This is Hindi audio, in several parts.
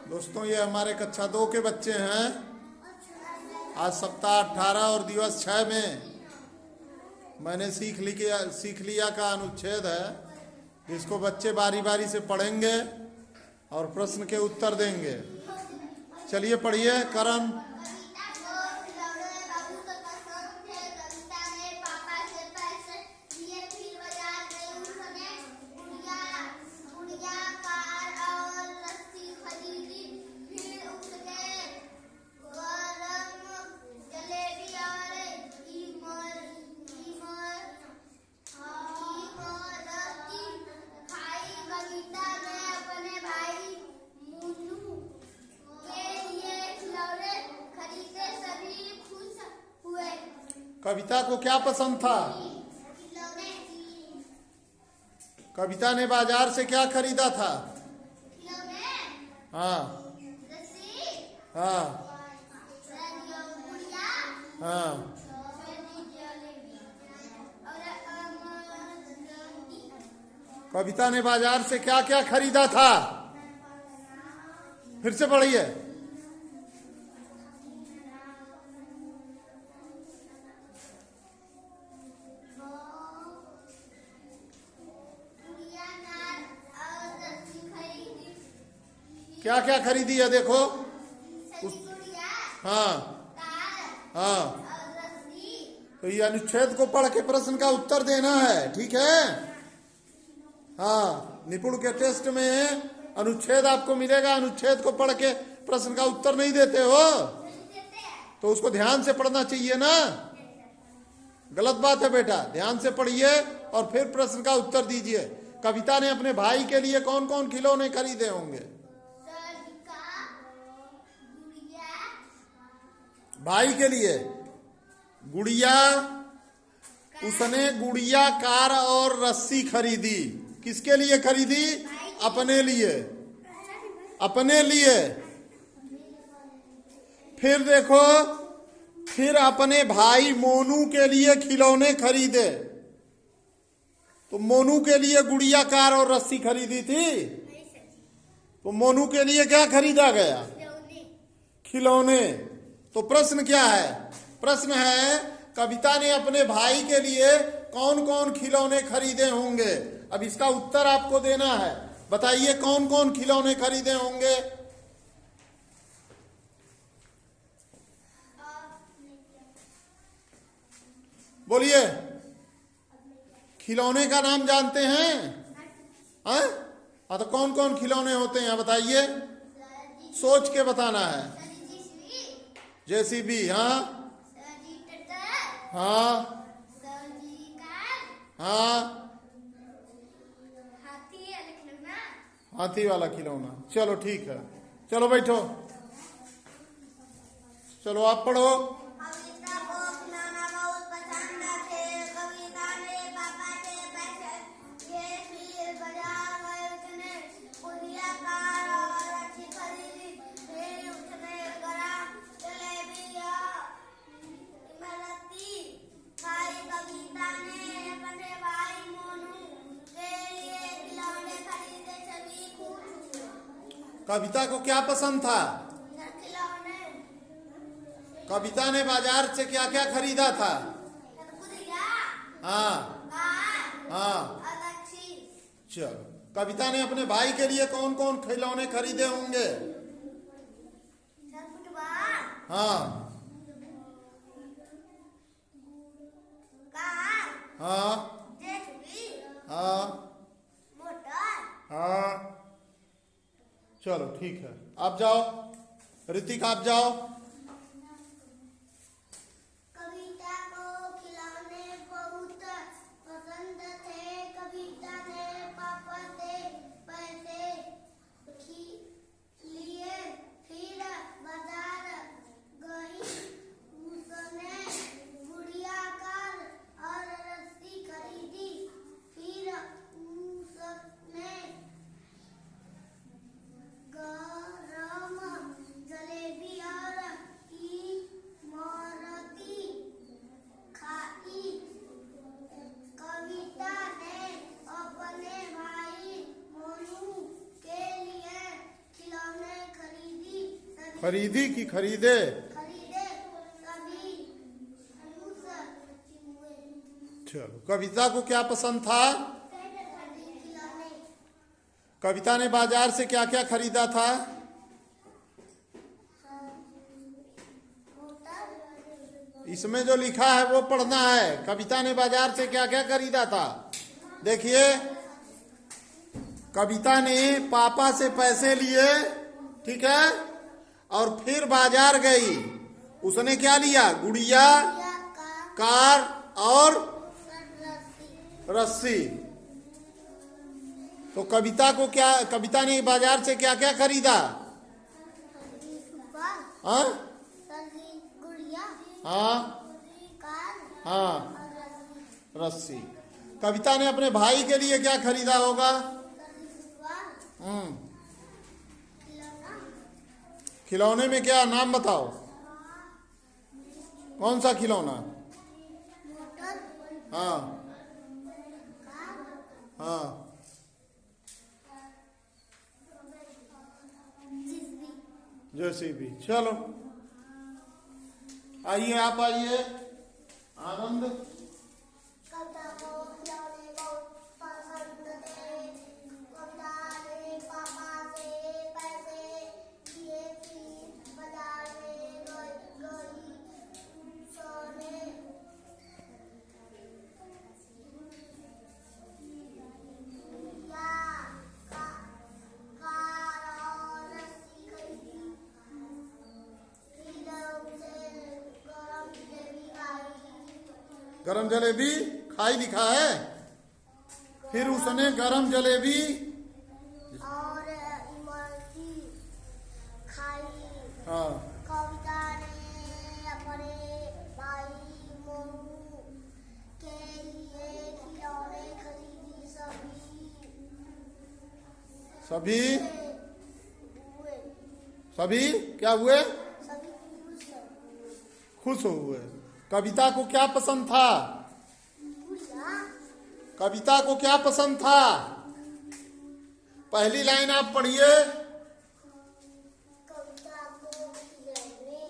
दोस्तों, ये हमारे कक्षा 2 के बच्चे हैं। आज सप्ताह 18 और दिवस 6 में मैंने सीख लिया का अनुच्छेद है, जिसको बच्चे बारी बारी से पढ़ेंगे और प्रश्न के उत्तर देंगे। चलिए पढ़िए। करण। कविता को क्या पसंद था? कविता ने बाजार से क्या खरीदा था? हाँ हाँ हाँ। कविता ने बाजार से क्या क्या खरीदा था? फिर से पढ़िए। क्या क्या खरीदी है देखो। हाँ हाँ। तो ये अनुच्छेद को पढ़ के प्रश्न का उत्तर देना है, ठीक है? हाँ, निपुण के टेस्ट में अनुच्छेद आपको मिलेगा। अनुच्छेद को पढ़ के प्रश्न का उत्तर नहीं देते हो तो उसको ध्यान से पढ़ना चाहिए ना। गलत बात है बेटा, ध्यान से पढ़िए और फिर प्रश्न का उत्तर दीजिए। कविता ने अपने भाई के लिए कौन कौन खिलौने खरीदे होंगे? भाई के लिए गुड़िया। उसने गुड़िया, कार और रस्सी खरीदी। किसके लिए खरीदी? अपने लिए। अपने लिए। फिर देखो, फिर अपने भाई मोनू के लिए खिलौने खरीदे। तो मोनू के लिए गुड़िया, कार और रस्सी खरीदी थी। तो मोनू के लिए क्या खरीदा गया? खिलौने। तो प्रश्न क्या है? प्रश्न है कविता ने अपने भाई के लिए कौन कौन खिलौने खरीदे होंगे। अब इसका उत्तर आपको देना है। बताइए कौन कौन खिलौने खरीदे होंगे? बोलिए। खिलौने का नाम जानते हैं? हाँ, तो कौन कौन खिलौने होते हैं बताइए। सोच के बताना है। जेसीबी। हाँ हाँ हाँ। हाथी वाला खिलौना। चलो ठीक है, चलो बैठो। चलो आप पढ़ो। कविता को क्या पसंद था? कविता ने बाजार से क्या क्या खरीदा था? हाँ हाँ। चलो, कविता ने अपने भाई के लिए कौन कौन खिलौने खरीदे होंगे? हाँ हाँ हाँ हाँ। चलो ठीक है, आप जाओ। ऋतिक आप जाओ। कविता को खिलौने बहुत पसंद थे। कविता ने पापा से पैसे लिए, फिर बाजार गई। उसने गुड़िया, कार और रस्सी खरीदी। फिर उसने गरम जलेबी और खरीदी कि खरीदे? खरीदे कभी धनुष हुए। चलो, कविता को क्या पसंद था? खिलौने। कविता ने बाजार से क्या क्या खरीदा था? मोटर। इसमें जो लिखा है वो पढ़ना है। कविता ने बाजार से क्या क्या खरीदा था? देखिए, कविता ने पापा से पैसे लिए, ठीक है, और फिर बाजार गई। उसने क्या लिया? गुड़िया, कार और रस्सी। तो कविता ने बाजार से क्या क्या खरीदा? हाँ गुड़िया, हाँ कार हाँ, और रस्सी। कविता ने अपने भाई के लिए क्या खरीदा होगा? खिलौना। खिलौने में क्या, नाम बताओ। कौन सा खिलौना? मोटर। हाँ कार। हाँ, जेसीबी। चलो, आइए, आप आइए। आनंद। कविता को खिलौने बहुत पसंद थे। कविता ने पापा से पैसे लिए, फिर बाजार में गई। सोने या कार और रस्सी खरीदी। फिर उसे गरम जलेबी खाई। गरम जलेबी खाई लिखा है। फिर उसने गरम जलेबी और इमरती खाई। हाँ, कविता ने अपने भाई मोनू के लिए खिलौने खरीदी। सभी हुए। सभी क्या हुए? सभी खुश। खुश हुए। कविता को क्या पसंद था? गुड़िया, कविता को क्या पसंद था? पहली लाइन आप पढ़िए। कविता को खिलौने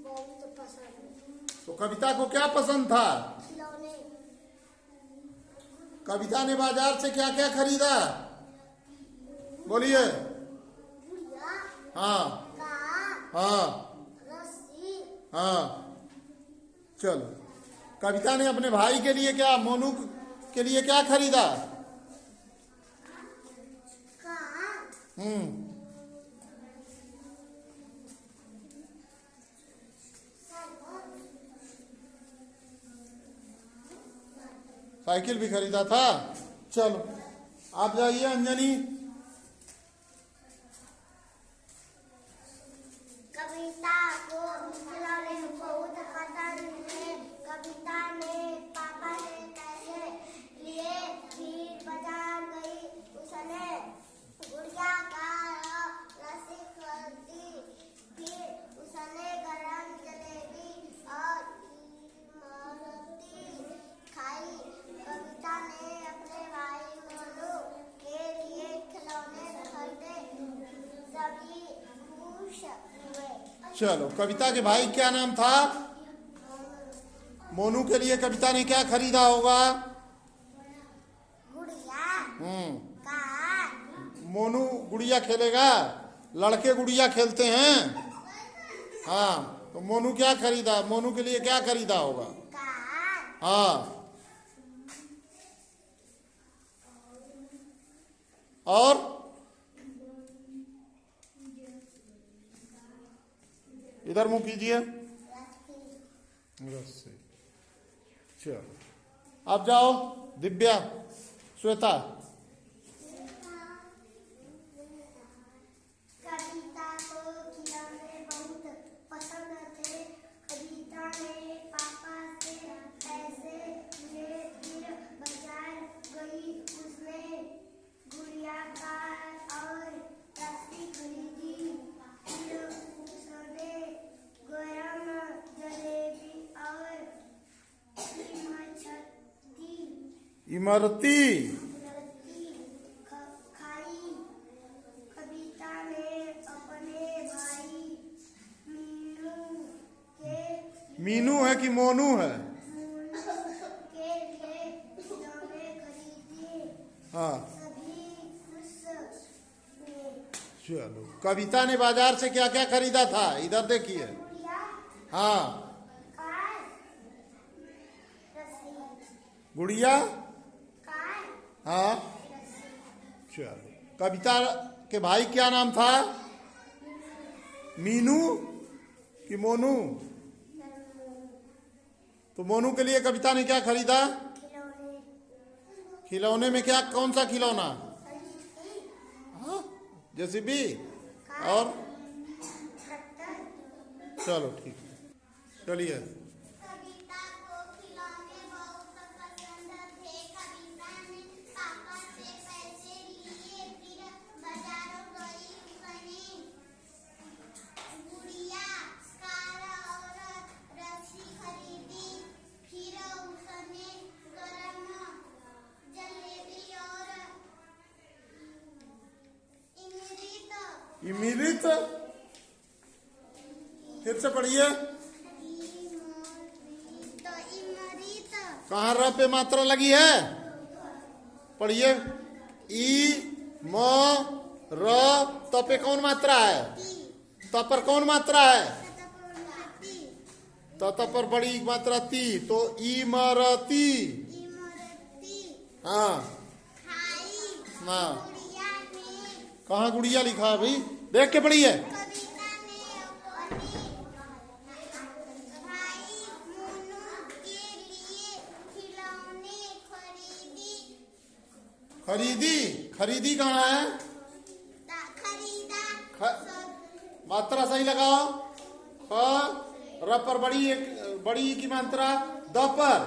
बहुत पसंद। तो कविता को क्या पसंद था? खिलौने। कविता ने बाजार से क्या क्या खरीदा? बोलिए। गुड़िया, हाँ कार, हाँ रस्सी, हाँ। चलो, कविता ने अपने भाई के लिए क्या, मोनू के लिए क्या खरीदा? कार, साइकिल भी खरीदा था। चलो, आप जाइए अंजनी। कविता को खिलौने बहुत पसंद थे। कविता ने पापा से पैसे लिए, फिर बाजार गई। उसने गुड़िया, कार और रस्सी खरीदी। फिर उसने गरम जलेबी और इमरती खाई। कविता ने अपने भाई मोनू के लिए खिलौने खरीदे। सभी खुश हुए। चलो, कविता के भाई क्या नाम था? मोनू के लिए कविता ने क्या खरीदा होगा? गुड़िया, कार, मोनू गुड़िया खेलेगा? लड़के गुड़िया खेलते हैं। हाँ, तो मोनू क्या खरीदा? मोनू के लिए क्या खरीदा होगा? कार, हाँ, और इधर मुंह कीजिए। रस्सी। चलो, आप जाओ। दिव्या, श्वेता। कविता को खिलौने बहुत पसंद थे। कविता ने पापा से पैसे लिए, फिर बाजार गई। उसने गुड़िया, कार और रस्सी खरीदी। फिर उसने गरम जलेबी और इमरती खाई। कविता ने अपने भाई मीनू है कि मोनू है? मोनू के लिए खिलौने खरीदे। हाँ सभी खुश हुए। चलो, कविता ने बाजार से क्या क्या खरीदा था? इधर देखिए। गुड़िया, हाँ, कार, रस्सी, गुड़िया। कार, हाँ रस्सी। चलो, कविता के भाई क्या नाम था? मीनू कि मोनू? तो मोनू के लिए कविता ने क्या खरीदा? खिलौने। खिलौने में क्या, कौन सा खिलौना? रस्सी, हाँ, जेसीबी और ट्रैक्टर। चलो ठीक है, चलिए। कविता को खिलौने बहुत पसंद थे। कविता ने पापा से पैसे लिए, फिर बाजारों गई। उसने गुड़िया, कार और रस्सी खरीदी। फिर उसने गरम जलेबी और इमृत, फिर से पढ़िए। इमृत कहाँ र पे मात्रा लगी है? पढ़िए। ई म र त पे कौन मात्रा है? त पर कौन मात्रा है? त पर बड़ी मात्रा ती, तो इमरती। हाँ हाँ, गुड़िया ने कहाँ गुड़िया लिखा है भाई? देख के पढ़िए। कविता ने अपने भाई मोनू के लिए खिलौने खरीदी, खरीदी कहाँ है? खरीदा। मात्रा सही लगाओ। ख र पर बड़ी, एक बड़ी की मात्रा द पर।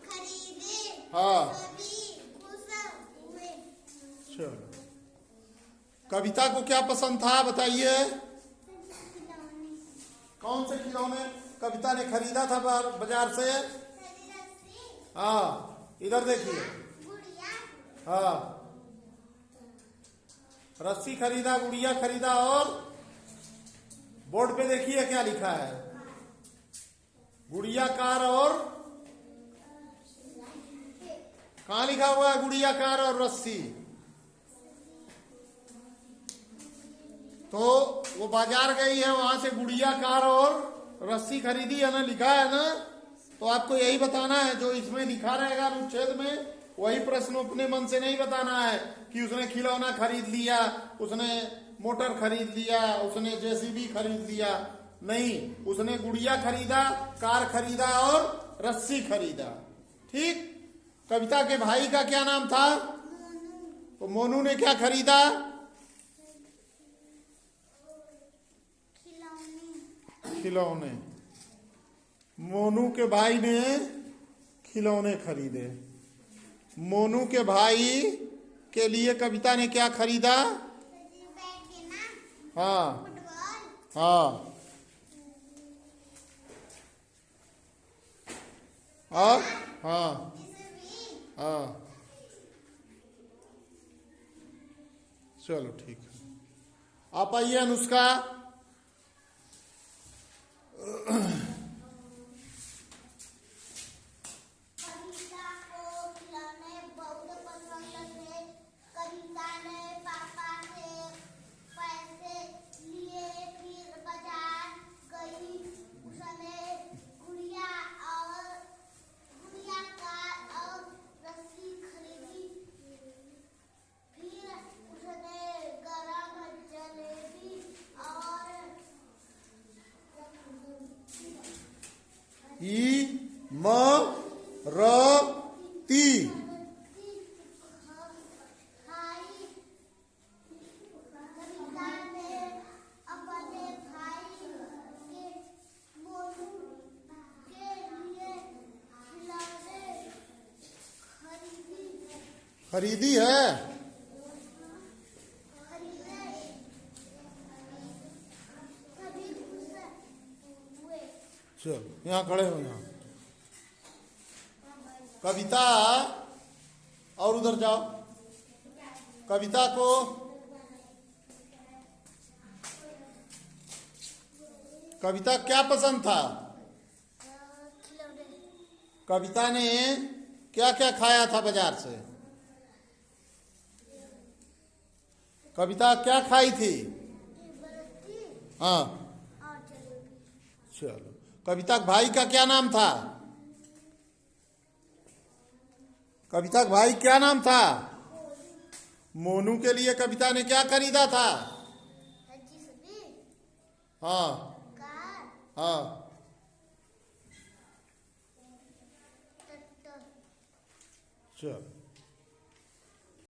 खरीदे। हाँ सभी खुश हुए। चलो, कविता को क्या पसंद था बताइए? कौन से खिलौने कविता ने खरीदा था बाजार से? हाँ, इधर देखिए। गुड़िया, हाँ, रस्सी खरीदा, गुड़िया खरीदा, और बोर्ड पे देखिए क्या लिखा है? गुड़िया, कार और, कहाँ लिखा हुआ है गुड़िया, कार और रस्सी? तो वो बाजार गई है, वहां से गुड़िया, कार और रस्सी खरीदी है ना, लिखा है ना। तो आपको यही बताना है, जो इसमें लिखा रहेगा अनुच्छेद में, वही प्रश्न अपने मन से नहीं बताना है कि उसने खिलौना खरीद लिया, उसने मोटर खरीद लिया, उसने जेसीबी खरीद लिया। नहीं, उसने गुड़िया खरीदा, कार खरीदा और रस्सी खरीदा। ठीक। कविता के भाई का क्या नाम था? तो मोनू ने क्या खरीदा? खिलौने। मोनू के भाई ने खिलौने खरीदे। मोनू के भाई के लिए कविता ने क्या खरीदा? हाँ हाँ, और हाँ हाँ, चलो ठीक है। आप आइए अनुष्का। कविता को खिलौने बहुत पसंद थे। कविता ने पापा से पैसे लिए, फिर बाजार गई। उसने गुड़िया, कार और रस्सी खरीदी। फिर उसने गरम जलेबी और ई म र ती। खाई। कविता ने अपने भाई के मोनू के लिए खिलौने खरीदी है। खरीदे। सभी खुश हुए। चलो यहाँ खड़े हो। यहाँ कविता, और उधर जाओ। कविता को कविता क्या पसंद था? खिलौने, कविता ने क्या क्या खाया था बाजार से? कविता क्या खाई थी? बर्फी हाँ, और जलेबी। चलो। कविता के भाई का क्या नाम था? कविता का भाई क्या नाम था? मोनू के लिए कविता ने क्या खरीदा था? हजी सभी हाँ कार हाँ, ट्रैक्टर। चलो।